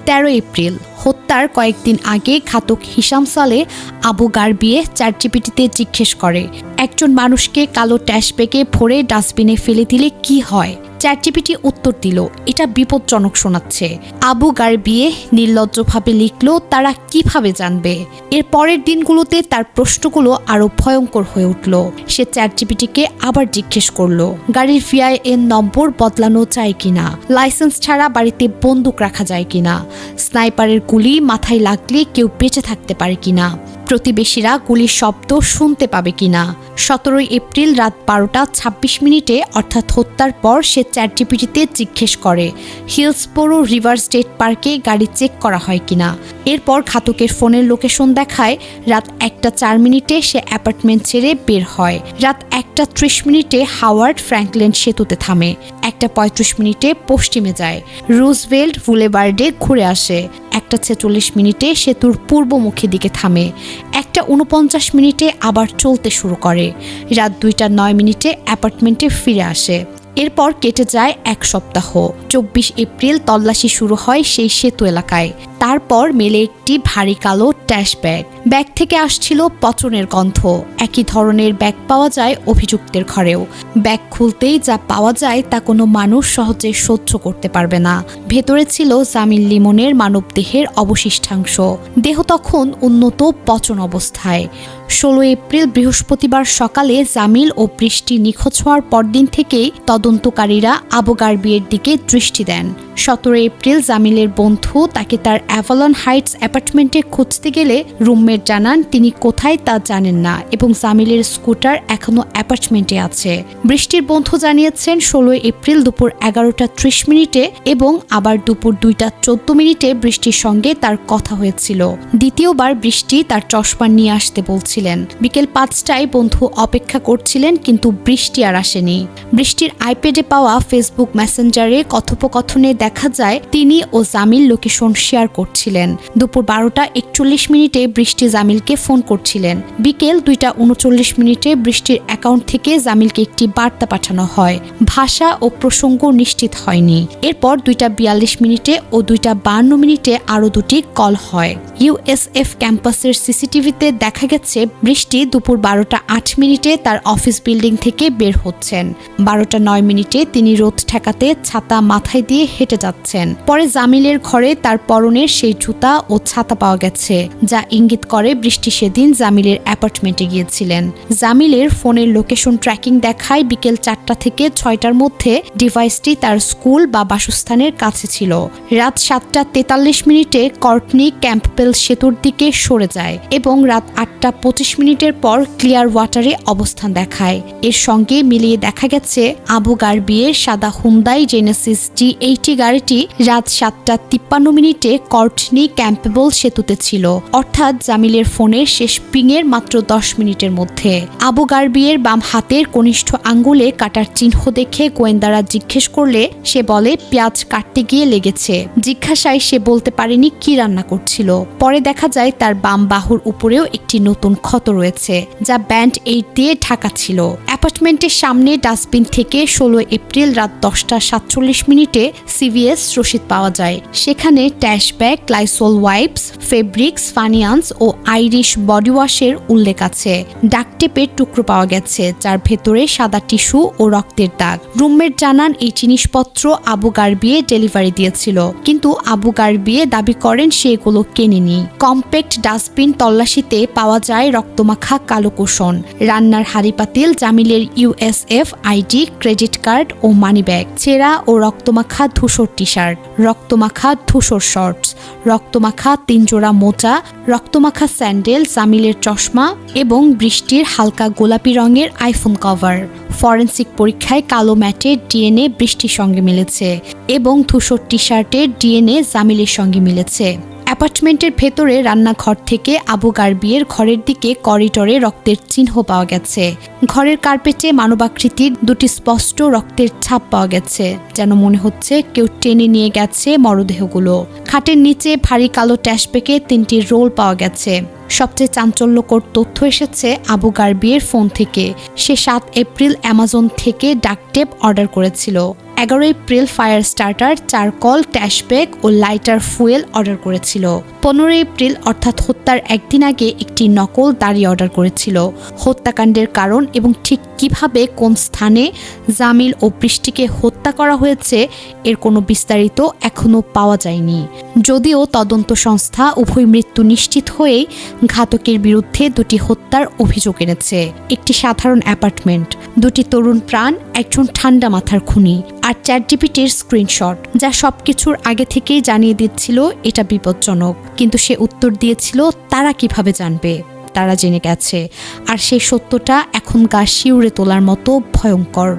13 April হত্যার কয়েকদিন আগে ঘাতক হিশাম সালেহ আবু গারবিয়ে চ্যাটজিপিটিতে জিজ্ঞেস করে, একজন মানুষকে কালো ট্যাশ ব্যাগে ভরে ডাস্টবিনে ফেলে দিলে কি হয়? চ্যাটজিপিটি উত্তর দিল, এটা বিপজ্জনক শোনাচ্ছে। আবু গারবিয়ে নির্লজ্জভাবে লিখল, তারা কিভাবে জানবে? এর পরের দিনগুলোতে তার প্রশ্নগুলো আরো ভয়ঙ্কর হয়ে উঠল। সে চ্যাটজিপিটিকে আবার জিজ্ঞেস করলো, গাড়ির VIN নম্বর বদলানো যায় কিনা, লাইসেন্স ছাড়া বাড়িতে বন্দুক রাখা যায় কিনা, স্নাইপারের গুলি মাথায় লাগলে কেউ বেঁচে থাকতে পারে কিনা, প্রতিবেশীরা গুলির শব্দ শুনতে পাবে কিনা। 17 এপ্রিল রাত 12:26 অর্থাৎ হত্যার পর সে চ্যাটজিপিটিতে জিজ্ঞেস করে, হিলসবোরো রিভার স্টেট পার্কে গাড়ি চেক করা হয় কিনা। এরপর ঘাতকের ফোনের লোকেশন দেখায় রাত 1:04 সে অ্যাপার্টমেন্ট ছেড়ে বের হয়। রাত 1:30 হাওয়ার্ড ফ্র্যাঙ্কল্যান্ড সেতুতে থামে। 1:35 পশ্চিমে যায়, রুজভেল্ট বুলেভার্ডে ঘুরে আসে। 1:46 সেতুর পূর্বমুখী দিকে থামে। 1:49 আবার চলতে শুরু করে। রাত 2:09 অ্যাপার্টমেন্টে ফিরে আসে। এরপর কেটে যায় 1 সপ্তাহ। 24 এপ্রিল তল্লাশি শুরু হয় সেই সেতু এলাকায়। তারপর মেলে একটি ভারী কালো ট্যাশ ব্যাগ। ব্যাগ থেকে আসছিল পচনের গন্ধ। একই ধরনের ব্যাগ পাওয়া যায় অভিযুক্তের ঘরেও। ব্যাগ খুলতেই যা পাওয়া যায় তা কোনো মানুষ সহজে সহ্য করতে পারবে না। ভেতরে ছিল জামিল লিমনের মানবদেহের অবশিষ্টাংশ। দেহ তখন উন্নত পচন অবস্থায়। 16 এপ্রিল বৃহস্পতিবার সকালে জামিল ও বৃষ্টি নিখোঁজ হওয়ার পরদিন থেকেই তদন্তকারীরা আবু গারবিয়ের দিকে দৃষ্টি দেন। 17 এপ্রিল জামিলের বন্ধু তাকে তার অ্যাভালন হাইটস অ্যাপার্টমেন্টে খুঁজতে গেলে রুমমেট জানান তিনি কোথায় তা জানেন না এবং জামিলের স্কুটার এখনো অ্যাপার্টমেন্টে আছে। বৃষ্টির বন্ধু জানিয়েছেন 16 এপ্রিল দুপুর 11:30 এবং আবার দুপুর 2:14 বৃষ্টির সঙ্গে তার কথা হয়েছিল। দ্বিতীয়বার বৃষ্টি তার চশমা নিয়ে আসতে বলছিলেন। বিকেল 5টায় বন্ধু অপেক্ষা করছিলেন, কিন্তু বৃষ্টি আর আসেনি। বৃষ্টির আইপ্যাডে পাওয়া ফেসবুক মেসেঞ্জারে কথোপকথনে দেখা যায় তিনি ও জামিল লোকেশন শেয়ার করছিলেন। দুপুর 12:41 বৃষ্টি জামিলকে ফোন করছিলেন। বিকেল 2:39 বৃষ্টির অ্যাকাউন্ট থেকে জামিলকে একটি বার্তা পাঠানো হয়। ভাষা ও প্রসঙ্গ নিশ্চিত হয়নি। এরপর 2:42 ও 2:52 আরও দুটি কল হয়। USF ক্যাম্পাসের সিসিটিভিতে দেখা গেছে বৃষ্টি দুপুর 12:08 তার অফিস বিল্ডিং থেকে বের হচ্ছেন। 12:09 তিনি রোদ ঠেকাতে ছাতা মাথায় দিয়ে হেঁটে যাচ্ছেন। পরে জামিলের ঘরে তার পরনের সেই জুতা ও ছাতা পাওয়া গেছে, যা ইঙ্গিত করে বৃষ্টি সেদিন জামিলের অ্যাপার্টমেন্টে গিয়েছিলেন। জামিলের ফোনের লোকেশন ট্র্যাকিং দেখায় বিকেল 4টা থেকে 6টার মধ্যে ডিভাইসটি তার স্কুল বা বাসস্থানের কাছে ছিল। রাত 7:43 কর্টনি ক্যাম্পবেল সেতুর দিকে সরে যায় এবং রাত 8:25 পর ক্লিয়ার ওয়াটারে অবস্থান দেখায়। এর সঙ্গে মিলিয়ে দেখা গেছে আবু গারবিয়ের সাদা হুন্দাই জেনেসিস G80 গাড়িটি রাত 7:53 কর্টনি ক্যাম্পবেল সেতুতে ছিল, অর্থাৎ জামিলের ফোনের শেষ পিংয়ের মাত্র 10 মিনিটের মধ্যে। আবু গারবিয়ের বাম হাতের কনিষ্ঠ আঙ্গুলে কাটার চিহ্ন দেখে গোয়েন্দারা জিজ্ঞেস করলে সে বলে পেঁয়াজ কাটতে গিয়ে লেগেছে। জিজ্ঞাসায় সে বলতে পারেনি কি রান্না করছিল। পরে দেখা যায় তার বাম বাহুর উপরেও একটি নতুন ক্ষত রয়েছে, যা ব্যান্ড-এইড দিয়ে ঢাকা ছিল। অ্যাপার্টমেন্টের সামনে ডাস্টবিন থেকে 16 এপ্রিল রাত 10:47 CVS রসিদ পাওয়া যায়। সেখানে ট্যাশ ব্যাগ, লাইসল ওয়াইপস, ফেব্রিক্স, ফানিয়ান্স ও আইরিশ বডি ওয়াশের উল্লেখ আছে। ডাকটেপের টুকরো পাওয়া গেছে, যার ভেতরে সাদা টিস্যু ও রক্তের দাগ। রুমমেট জানান এই জিনিসপত্র আবু গারবিয়ে ডেলিভারি দিয়েছিল, কিন্তু আবু গারবিয়ে দাবি করেন সে এগুলো কেনেনি। কম্প্যাক্ট ডাস্টবিন তল্লাশিতে পাওয়া যায় রক্তমাখা কালো কুশন, রান্নার হাঁড়ি-পাতিল, জামিলের USF আইডি, ক্রেডিট কার্ড ও মানিব্যাগ, ছেঁড়া ও রক্তমাখা ধূসর টি-শার্ট, রক্তমাখা ধূসর শর্টস, রক্তমাখা 3 জোড়া মোজা, রক্তমাখা স্যান্ডেল, জামিলের চশমা এবং বৃষ্টির হালকা গোলাপি রঙের আইফোন কভার। ফরেনসিক পরীক্ষায় কালো ম্যাটের DNA বৃষ্টির সঙ্গে মিলেছে এবং ধূসর টি-শার্টের DNA জামিলের সঙ্গে মিলেছে। অ্যাপার্টমেন্টের ভেতরে রান্নাঘর থেকে আবু গারবিয়ের ঘরের দিকে করিডোরে রক্তের চিহ্ন পাওয়া গেছে। ঘরের কার্পেটে মানবাকৃতির দুটি স্পষ্ট রক্তের ছাপ পাওয়া গেছে, যেন মনে হচ্ছে কেউ টেনে নিয়ে গেছে মরদেহগুলো। খাটের নিচে ভারী কালো ট্যাশব্যাগে 3টি রোল পাওয়া গেছে। সবচেয়ে চাঞ্চল্যকর তথ্য এসেছে আবু গারবিয়ের ফোন থেকে। সে 7 এপ্রিল অ্যামাজন থেকে ডাকটেপ অর্ডার করেছিল। 11 এপ্রিল ফায়ার স্টার্টার, চারকল, ট্যাশব্যাগ ও লাইটার ফুয়েল অর্ডার করেছিল। 15 এপ্রিল অর্থাৎ হত্যার একদিন আগে একটি নকল দাড়ি অর্ডার করেছিল। হত্যাকাণ্ডের কারণ এবং ঠিক কিভাবে কোন স্থানে জামিল ও বৃষ্টিকে হত্যা করা হয়েছে এর কোনো বিস্তারিত এখনও পাওয়া যায়নি। যদিও তদন্ত সংস্থা উভয় মৃত্যু নিশ্চিত হয়েই ঘাতকের বিরুদ্ধে দুটি হত্যার অভিযোগ এনেছে। একটি সাধারণ অ্যাপার্টমেন্ট, দুটি তরুণ প্রাণ, একজন ঠান্ডা মাথার খুনি আর চ্যাটজিপিটির স্ক্রিনশট, যা সবকিছুর আগে থেকেই জানিয়ে দিচ্ছিল এটা বিপজ্জনক। কিন্তু সে উত্তর দিয়েছিল তারা কিভাবে জানবে, তারা জেনে গেছে। আর সেই সত্যটা এখন গা শিউরে তোলার মতো ভয়ঙ্কর।